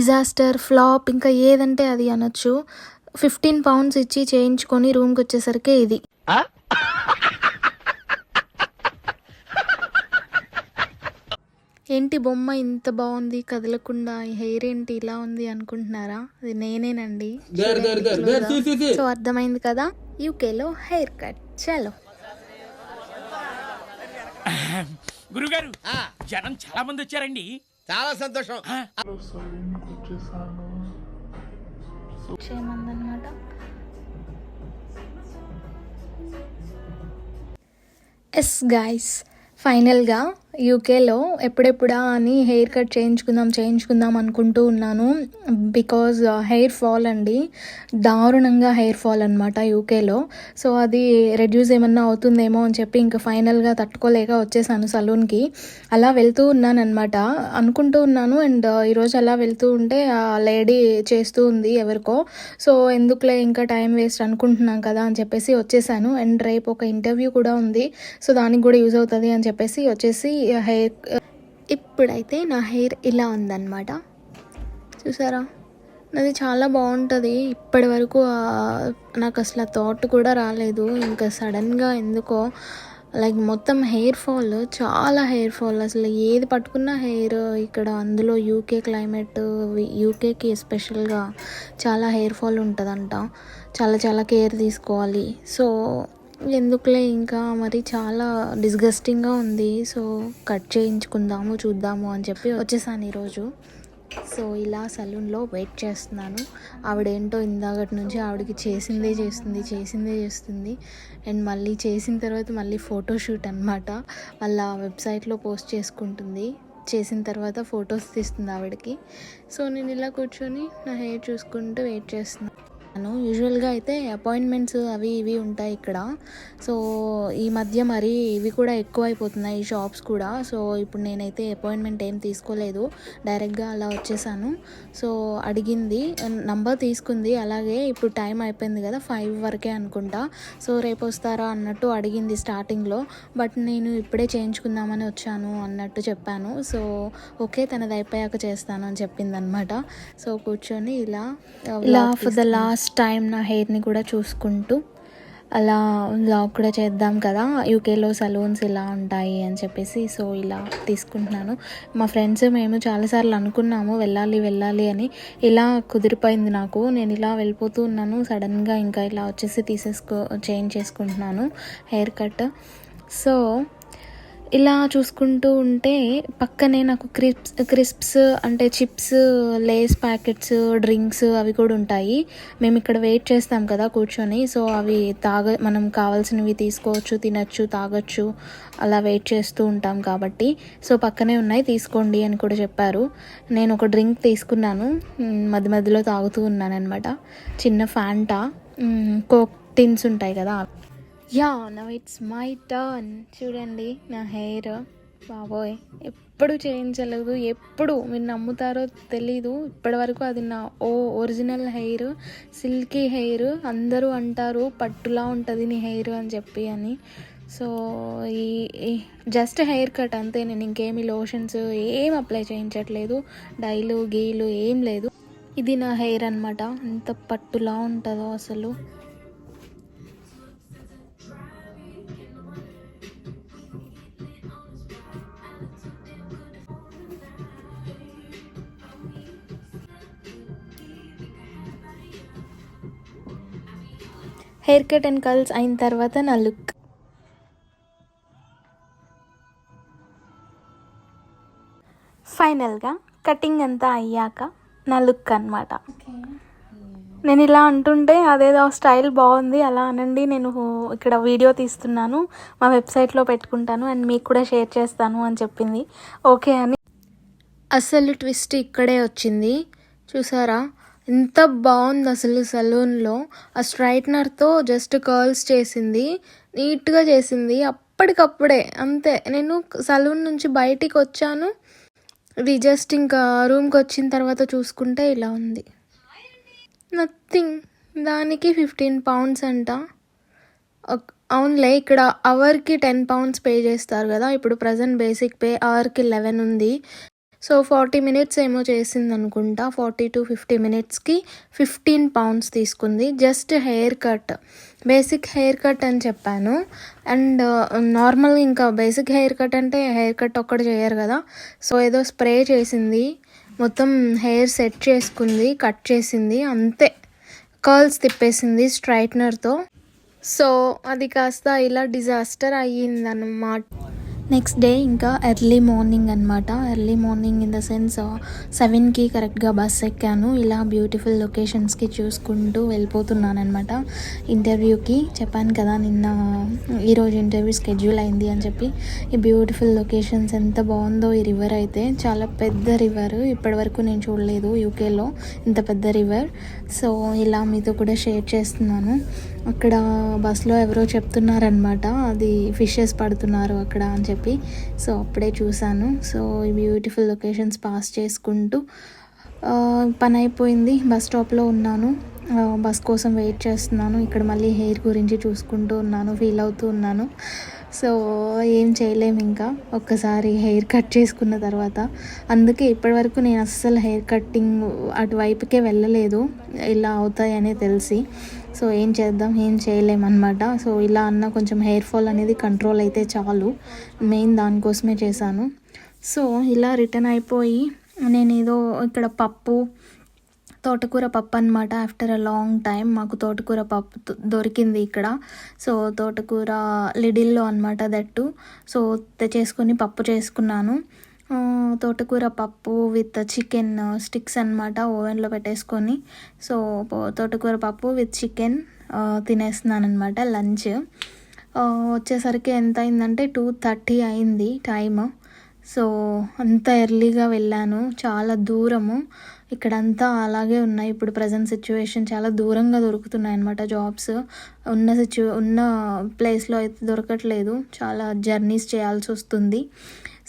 Disaster, flop ఇంకా ఏదంటే అది అనొచ్చు. 15 పౌండ్స్ ఇచ్చి చేయించుకొని రూమ్కి వచ్చేసరికి ఇది. ఏంటి బొమ్మ ఇంత బాగుంది కదలకుండా, హెయిర్ ఏంటి ఇలా ఉంది అనుకుంటున్నారా? అది నేనేనండి. సో అర్థమైంది కదా, యూకేలో హెయిర్ కట్. చలో గురుగారు, జనం చాలా మంది వచ్చారండి. చాలా సంతోషం. చేయమందనమాట. ఎస్ గైస్, ఫైనల్గా యూకేలో ఎప్పుడెప్పుడా అని హెయిర్ కట్ చేయించుకుందాం అనుకుంటూ ఉన్నాను. బికాజ్ హెయిర్ ఫాల్ అండి, దారుణంగా హెయిర్ ఫాల్ అనమాట యూకేలో. సో అది రెడ్యూస్ ఏమన్నా అవుతుందేమో అని చెప్పి ఇంకా ఫైనల్గా తట్టుకోలేక వచ్చేసాను సలూన్కి. అలా వెళ్తూ ఉన్నాను అనమాట, అనుకుంటూ ఉన్నాను. అండ్ ఈరోజు అలా వెళ్తూ ఉంటే ఆ లేడీ చేస్తూ ఉంది ఎవరికో. సో ఎందుకులే ఇంకా టైం వేస్ట్ అనుకుంటున్నాం కదా అని చెప్పేసి వచ్చేసాను. అండ్ రేపు ఒక ఇంటర్వ్యూ కూడా ఉంది, సో దానికి కూడా యూజ్ అవుతుంది అని చెప్పేసి వచ్చేసి హెయిర్. ఇప్పుడైతే నా హెయిర్ ఇలా ఉందన్నమాట, చూసారా? నాది చాలా బాగుంటుంది. ఇప్పటి వరకు నాకు అసలు ఆ థాట్ కూడా రాలేదు. ఇంకా సడన్గా ఎందుకో లైక్ మొత్తం హెయిర్ ఫాల్, చాలా హెయిర్ ఫాల్. అసలు ఏది పట్టుకున్న హెయిర్ ఇక్కడ. అందులో యూకే క్లైమేట్, యూకేకి ఎస్పెషల్గా చాలా హెయిర్ ఫాల్ ఉంటుందంట. చాలా కేర్ తీసుకోవాలి. సో ఎందుకులే ఇంకా మరి చాలా డిస్గస్టింగ్గా ఉంది. సో కట్ చేయించుకుందాము, చూద్దాము అని చెప్పి వచ్చేసాను ఈరోజు. సో ఇలా సలూన్లో వెయిట్ చేస్తున్నాను. ఆవిడేంటో ఇందాకటి నుంచి ఆవిడకి చేసిందే చేస్తుంది. అండ్ మళ్ళీ చేసిన తర్వాత మళ్ళీ ఫోటోషూట్ అనమాట. వాళ్ళ వెబ్సైట్లో పోస్ట్ చేసుకుంటుంది. చేసిన తర్వాత ఫొటోస్ తీస్తుంది ఆవిడకి. సో నేను ఇలా కూర్చొని నా హెయిర్ చూసుకుంటూ వెయిట్ చేస్తున్నాను. యూజువల్గా అయితే అపాయింట్మెంట్స్ అవి ఇవి ఉంటాయి ఇక్కడ. సో ఈ మధ్య మరి ఇవి కూడా ఎక్కువ అయిపోతున్నాయి, ఈ షాప్స్ కూడా. సో ఇప్పుడు నేనైతే అపాయింట్మెంట్ ఏం తీసుకోలేదు, డైరెక్ట్గా అలా వచ్చేసాను. సో అడిగింది, నంబర్ తీసుకుంది. అలాగే ఇప్పుడు టైం అయిపోయింది కదా, 5 వరకే అనుకుంటా. సో రేపు వస్తారా అన్నట్టు అడిగింది స్టార్టింగ్లో. బట్ నేను ఇప్పుడే చేయించుకుందామని వచ్చాను అన్నట్టు చెప్పాను. సో ఓకే, తనది అయిపోయాక చేస్తాను అని చెప్పింది అనమాట. సో కూర్చొని ఇలా ఫర్ ద లాస్ట్ టైం నా హెయిర్ని కూడా చూసుకుంటూ అలా వ్లాగ్ కూడా చేద్దాం కదా, యూకేలో సలూన్స్ ఇలా ఉంటాయి అని చెప్పేసి. సో ఇలా తీసుకుంటున్నాను. మా ఫ్రెండ్స్ మేము చాలాసార్లు అనుకున్నాము వెళ్ళాలి అని. ఇలా కుదిరిపోయింది నాకు. నేను ఇలా వెళ్ళిపోతూ ఉన్నాను, సడన్గా ఇంకా ఇలా వచ్చేసి చేంజ్ చేసుకుంటున్నాను హెయిర్ కట్. సో ఇలా చూసుకుంటూ ఉంటే పక్కనే నాకు క్రిస్ప్స్ అంటే చిప్స్, లేస్ ప్యాకెట్స్, డ్రింక్స్ అవి కూడా ఉంటాయి. మేము ఇక్కడ వెయిట్ చేస్తాం కదా కూర్చొని. సో అవి మనం కావాల్సినవి తీసుకోవచ్చు, తినచ్చు, తాగొచ్చు, అలా వెయిట్ చేస్తూ ఉంటాం కాబట్టి. సో పక్కనే ఉన్నాయి, తీసుకోండి అని కూడా చెప్పారు. నేను ఒక డ్రింక్ తీసుకున్నాను, మధ్యలో తాగుతూ ఉన్నాను అనమాట. చిన్న ఫ్యాంటా, కోక్ టిన్స్ ఉంటాయి కదా. Yeah, now it's my turn. చూడండి నా హెయిర్, బాబోయ్ ఎప్పుడు చేయించలేదు. ఎప్పుడు మీరు నమ్ముతారో తెలీదు, ఇప్పటి వరకు అది నా ఒరిజినల్ హెయిర్, సిల్కీ హెయిర్. అందరూ అంటారు పట్టులా ఉంటుంది నీ హెయిర్ అని చెప్పి అని. సో ఈ జస్ట్ హెయిర్ కట్ అంతే. నేను ఇంకేమి లోషన్స్ ఏం అప్లై చేయించట్లేదు, డైలు గీలు ఏం లేదు. ఇది నా హెయిర్ అనమాట. ఎంత పట్టులా ఉంటుందో అసలు. హెయిర్ కట్ అండ్ కల్స్ అయిన తర్వాత నా లుక్. ఫైనల్గా కటింగ్ అంతా అయ్యాక నా లుక్ అనమాట. నేను ఇలా అంటుంటే అదేదో స్టైల్ బాగుంది అలా అనండి, నేను ఇక్కడ వీడియో తీస్తున్నాను, మా వెబ్సైట్లో పెట్టుకుంటాను అండ్ మీకు కూడా షేర్ చేస్తాను అని చెప్పింది. ఓకే అని. అసలు ట్విస్ట్ ఇక్కడే వచ్చింది, చూసారా? ఎంత బాగుంది అసలు. సలూన్లో ఆ స్ట్రైట్నర్తో జస్ట్ కర్ల్స్ చేసింది, నీట్గా చేసింది అప్పటికప్పుడే, అంతే. నేను సలూన్ నుంచి బయటికి వచ్చాను, ఇది జస్ట్ ఇంకా రూమ్కి వచ్చిన తర్వాత చూసుకుంటే ఇలా ఉంది. నథింగ్. దానికి 15 pounds అంట. అవునులే, ఇక్కడ అవర్కి 10 pounds పే చేస్తారు కదా. ఇప్పుడు ప్రజెంట్ బేసిక్ పే అవర్కి 11 ఉంది. సో 40 మినిట్స్ ఏమో చేసింది అనుకుంటా. 40 to 50 మినిట్స్కి 15 pounds తీసుకుంది. Just hair cut, basic hair cut అని చెప్పాను. అండ్ నార్మల్ ఇంకా బేసిక్ హెయిర్ కట్ అంటే హెయిర్ కట్ ఒక్కటి చేయరు కదా. సో ఏదో స్ప్రే చేసింది, మొత్తం హెయిర్ సెట్ చేసుకుంది, కట్ చేసింది, అంతే. కర్ల్స్ తిప్పేసింది స్ట్రైట్నర్తో. సో అది కాస్త ఇలా డిజాస్టర్ అయ్యిందన్నమాట. నెక్స్ట్ డే ఇంకా ఎర్లీ మార్నింగ్ అనమాట. Early morning in the sense 7కి కరెక్ట్గా బస్ ఎక్కాను. ఇలా బ్యూటిఫుల్ లొకేషన్స్కి చూసుకుంటూ వెళ్ళిపోతున్నాను అనమాట ఇంటర్వ్యూకి. చెప్పాను కదా నిన్న ఈరోజు ఇంటర్వ్యూ స్కెడ్యూల్ అయింది అని చెప్పి. ఈ బ్యూటిఫుల్ లొకేషన్స్, ఎంత బాగుందో ఈ రివర్ అయితే. చాలా పెద్ద రివర్, ఇప్పటివరకు నేను చూడలేదు యూకేలో ఇంత పెద్ద రివర్. సో ఇలా మీతో కూడా షేర్ చేస్తున్నాను. అక్కడ బస్లో ఎవరో చెప్తున్నారనమాట, అది ఫిషెస్ పడుతున్నారు అక్కడ అని చెప్పి. సో అప్పుడే చూశాను. సో ఈ బ్యూటిఫుల్ లొకేషన్స్ పాస్ చేసుకుంటూ పని అయిపోయింది. బస్ స్టాప్లో ఉన్నాను, బస్ కోసం వెయిట్ చేస్తున్నాను. ఇక్కడ మళ్ళీ హెయిర్ గురించి చూసుకుంటూ ఉన్నాను, ఫీల్ అవుతూ ఉన్నాను. సో ఏం చేయలేము ఇంకా ఒక్కసారి హెయిర్ కట్ చేసుకున్న తర్వాత. అందుకే ఇప్పటివరకు నేను అస్సలు హెయిర్ కట్టింగ్ అటువైపుకే వెళ్ళలేదు, ఇలా అవుతాయనే తెలిసి. సో ఏం చేద్దాం, ఏం చేయలేమన్నమాట. సో ఇలా అన్న కొంచెం హెయిర్ ఫాల్ అనేది కంట్రోల్ అయితే చాలు, మెయిన్ దానికోసమే చేశాను. సో ఇలా రిటర్న్ అయిపోయి నేను ఏదో ఇక్కడ తోటకూర పప్పు అనమాట. ఆఫ్టర్ అ లాంగ్ టైం మాకు తోటకూర పప్పు దొరికింది ఇక్కడ. సో తోటకూర లిడిల్లో అనమాట దట్టు. సో తెచ్చేసుకొని పప్పు చేసుకున్నాను. తోటకూర పప్పు విత్ చికెన్ స్టిక్స్ అనమాట, ఓవెన్లో పెట్టేసుకొని. సో తోటకూర పప్పు విత్ చికెన్ తినేస్తున్నాను అనమాట లంచ్. వచ్చేసరికి ఎంత అయిందంటే 2:30 అయింది టైమ్. సో అంత ఎర్లీగా వెళ్ళాను, చాలా దూరము. ఇక్కడంతా అలాగే ఉన్నాయి ఇప్పుడు ప్రజెంట్ సిచ్యువేషన్. చాలా దూరంగా దొరుకుతున్నాయి అన్నమాట జాబ్స్. ఉన్న ప్లేస్లో అయితే దొరకట్లేదు, చాలా జర్నీస్ చేయాల్సి వస్తుంది.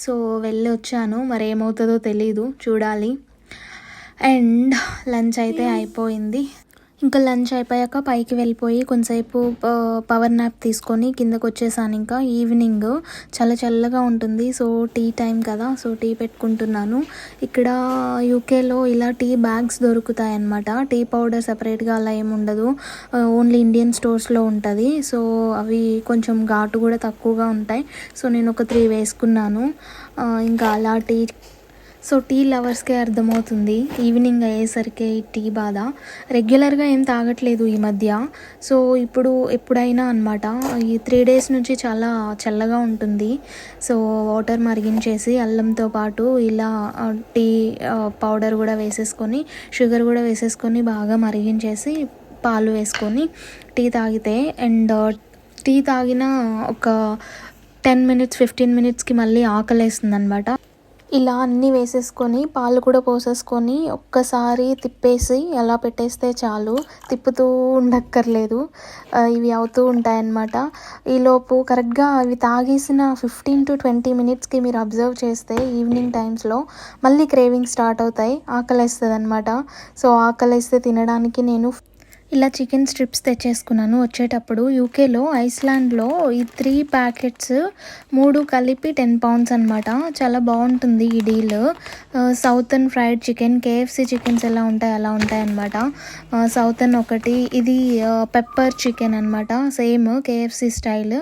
సో వెళ్ళి వచ్చాను, మరి ఏమవుతుందో తెలీదు, చూడాలి. అండ్ లంచ్ అయితే అయిపోయింది. ఇంకా లంచ్ అయిపోయాక పైకి వెళ్ళిపోయి కొంతసేపు పవర్ నాప్ తీసుకొని కిందకు వచ్చేసాను. ఇంకా ఈవినింగ్ చాలా చల్లగా ఉంటుంది. సో టీ టైం కదా, సో టీ పెట్టుకుంటున్నాను. ఇక్కడ యూకేలో ఇలా టీ బ్యాగ్స్ దొరుకుతాయి అన్నమాట. టీ పౌడర్ సపరేట్గా అలా ఏమి ఉండదు, ఓన్లీ ఇండియన్ స్టోర్స్లో ఉంటుంది. సో అవి కొంచెం ఘాటు కూడా తక్కువగా ఉంటాయి. సో నేను ఒక 3 వేసుకున్నాను. ఇంకా అలా టీ లవర్స్కే అర్థమవుతుంది ఈవినింగ్ అయ్యేసరికి టీ బాధ. రెగ్యులర్గా ఏం తాగట్లేదు ఈ మధ్య. సో ఎప్పుడైనా అనమాట. ఈ 3 days నుంచి చాలా చల్లగా ఉంటుంది. సో వాటర్ మరిగించేసి అల్లంతో పాటు ఇలా టీ పౌడర్ కూడా వేసేసుకొని, షుగర్ కూడా వేసేసుకొని బాగా మరిగించేసి పాలు వేసుకొని టీ తాగితే, అండ్ టీ తాగిన ఒక 10 minutes 15 minutesకి మళ్ళీ ఆకలేస్తుంది అనమాట. ఇలా అన్నీ వేసేసుకొని పాలు కూడా పోసేసుకొని ఒక్కసారి తిప్పేసి అలా పెట్టేస్తే చాలు, తిప్పుతూ ఉండక్కర్లేదు, ఇవి అవుతూ ఉంటాయన్నమాట. ఈలోపు కరెక్ట్గా అవి తాగేసిన 15 to 20 minutesకి మీరు అబ్జర్వ్ చేస్తే ఈవినింగ్ టైమ్స్లో మళ్ళీ క్రేవింగ్ స్టార్ట్ అవుతాయి, ఆకలేస్తుంది అనమాట. సో ఆకలేస్తే తినడానికి నేను ఇలా చికెన్ స్ట్రిప్స్ తెచ్చేసుకున్నాను వచ్చేటప్పుడు. యూకేలో ఐస్లాండ్లో ఈ 3 ప్యాకెట్స్ 3 కలిపి 10 pounds అనమాట. చాలా బాగుంటుంది ఈ deal. Southern fried chicken, KFC chickens ఎలా ఉంటాయి అలా ఉంటాయి అనమాట. సౌతర్న్ ఒకటి, ఇది పెప్పర్ చికెన్ అనమాట, సేమ్ KFC స్టైల్.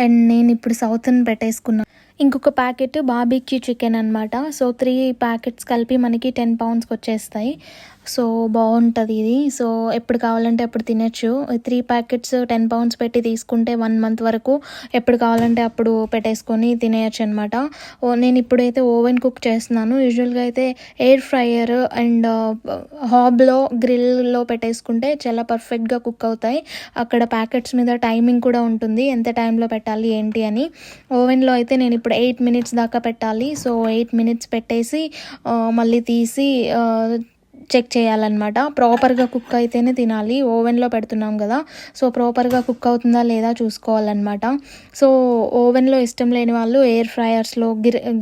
అండ్ నేను ఇప్పుడు సౌతర్న్ పెట్టేసుకున్నాను. ఇంకొక ప్యాకెట్ బార్బిక్యూ చికెన్ అనమాట. సో 3 ప్యాకెట్స్ కలిపి మనకి 10 poundsకి వచ్చేస్తాయి. సో బాగుంటుంది ఇది. సో ఎప్పుడు కావాలంటే అప్పుడు తినచ్చు. 3 ప్యాకెట్స్ 10 pounds పెట్టి తీసుకుంటే 1 month వరకు ఎప్పుడు కావాలంటే అప్పుడు పెట్టేసుకొని తినేయచ్చు అనమాట. నేను ఇప్పుడైతే ఓవెన్ కుక్ చేస్తున్నాను. యూజువల్గా అయితే ఎయిర్ ఫ్రైయర్ అండ్ హాబ్లో గ్రిల్లో పెట్టేసుకుంటే చాలా పర్ఫెక్ట్గా కుక్ అవుతాయి. అక్కడ ప్యాకెట్స్ మీద టైమింగ్ కూడా ఉంటుంది, ఎంత టైంలో పెట్టాలి ఏంటి అని. ఓవెన్లో అయితే నేను ఇప్పుడు 8 minutes దాకా పెట్టాలి. సో 8 minutes పెట్టేసి మళ్ళీ తీసి చెక్ చేయాలన్నమాట. ప్రాపర్గా కుక్ అయితేనే తినాలి, ఓవెన్లో పెడుతున్నాం కదా. సో ప్రాపర్గా కుక్ అవుతుందా లేదా చూసుకోవాలన్నమాట. సో ఓవెన్లో ఇష్టం లేని వాళ్ళు ఎయిర్ ఫ్రైయర్స్లో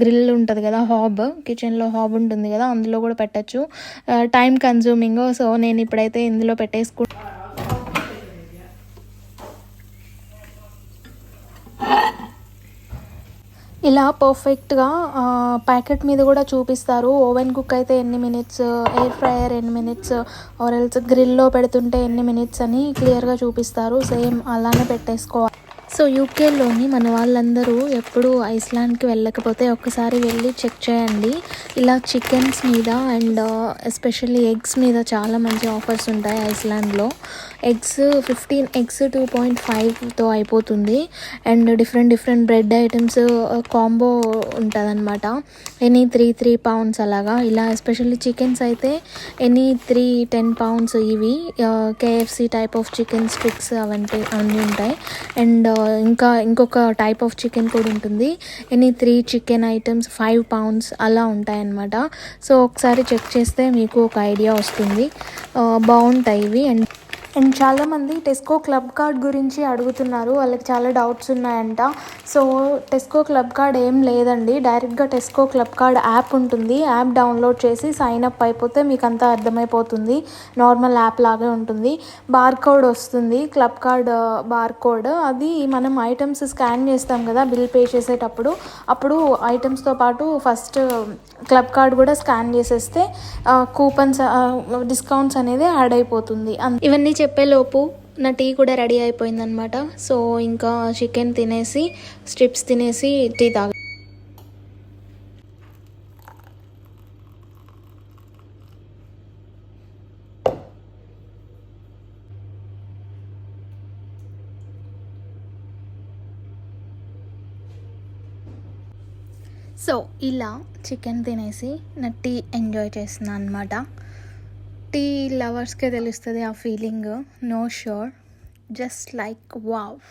గ్రిల్ ఉంటుంది కదా, కిచెన్లో హాబ్ ఉంటుంది కదా, అందులో కూడా పెట్టచ్చు. Time consuming. సో నేను ఇప్పుడైతే ఇందులో పెట్టేసుకుంటాను. ఇలా పర్ఫెక్ట్గా ప్యాకెట్ మీద కూడా చూపిస్తారు. ఓవెన్ కుక్ అయితే ఎన్ని మినిట్స్, ఎయిర్ ఫ్రైయర్ ఎన్ని మినిట్స్, ఆర్ ఎల్స్ గ్రిల్లో పెడుతుంటే ఎన్ని మినిట్స్ అని క్లియర్గా చూపిస్తారు. సేమ్ అలానే పెట్టేసుకోవాలి. సో యూకేలోని మన వాళ్ళందరూ ఎప్పుడు ఐస్లాండ్కి వెళ్ళకపోతే ఒక్కసారి వెళ్ళి చెక్ చేయండి. ఇలా చికెన్స్ మీద అండ్ ఎస్పెషల్లీ ఎగ్స్ మీద చాలా మంచి ఆఫర్స్ ఉంటాయి ఐస్లాండ్లో. ఎగ్స్ 15 ఎగ్స్ 2.5తో అయిపోతుంది. And different bread items combo ఉంటుంది. ఎనీ 3 pounds అలాగా. ఇలా ఎస్పెషల్లీ చికెన్స్ అయితే ఎనీ 10 pounds ఇవి KFC type of chicken sticks అవన్నీ ఉంటాయి. అండ్ ఇంకొక టైప్ ఆఫ్ చికెన్ కూడా ఉంటుంది. ఎనీ 3 చికెన్ ఐటమ్స్ 5 pounds అలా ఉంటాయన్నమాట. సో ఒకసారి చెక్ చేస్తే మీకు ఒక ఐడియా వస్తుంది. బాగుంటాయి ఇవి. అండ్ చాలామంది టెస్కో క్లబ్ కార్డ్ గురించి అడుగుతున్నారు. వాళ్ళకి చాలా డౌట్స్ ఉన్నాయంట. సో టెస్కో క్లబ్ కార్డ్ ఏం లేదండి. డైరెక్ట్గా టెస్కో క్లబ్ కార్డ్ యాప్ ఉంటుంది. యాప్ డౌన్లోడ్ చేసి సైన్ అప్ అయిపోతే మీకు అంతా అర్థమైపోతుంది. నార్మల్ యాప్ లాగే ఉంటుంది. బార్ కోడ్ వస్తుంది, క్లబ్ కార్డ్ బార్ కోడ్. అది మనం ఐటమ్స్ స్కాన్ చేస్తాం కదా బిల్ పే చేసేటప్పుడు, అప్పుడు ఐటమ్స్తో పాటు ఫస్ట్ క్లబ్ కార్డ్ కూడా స్కాన్ చేసేస్తే కూపన్స్ డిస్కౌంట్స్ అనేది యాడ్ అయిపోతుంది. ఇవన్నీ చెప్పేలోపు నా టీ కూడా రెడీ అయిపోయిందనమాట. సో ఇంకా చికెన్ తినేసి స్ట్రిప్స్ తినేసి టీ తాగ. సో ఇలా చికెన్ తినేసి నా టీ ఎంజాయ్ చేస్తున్నాను అనమాట. టీ లవర్స్కే తెలుస్తుంది ఆ feeling. No sure, just like wow.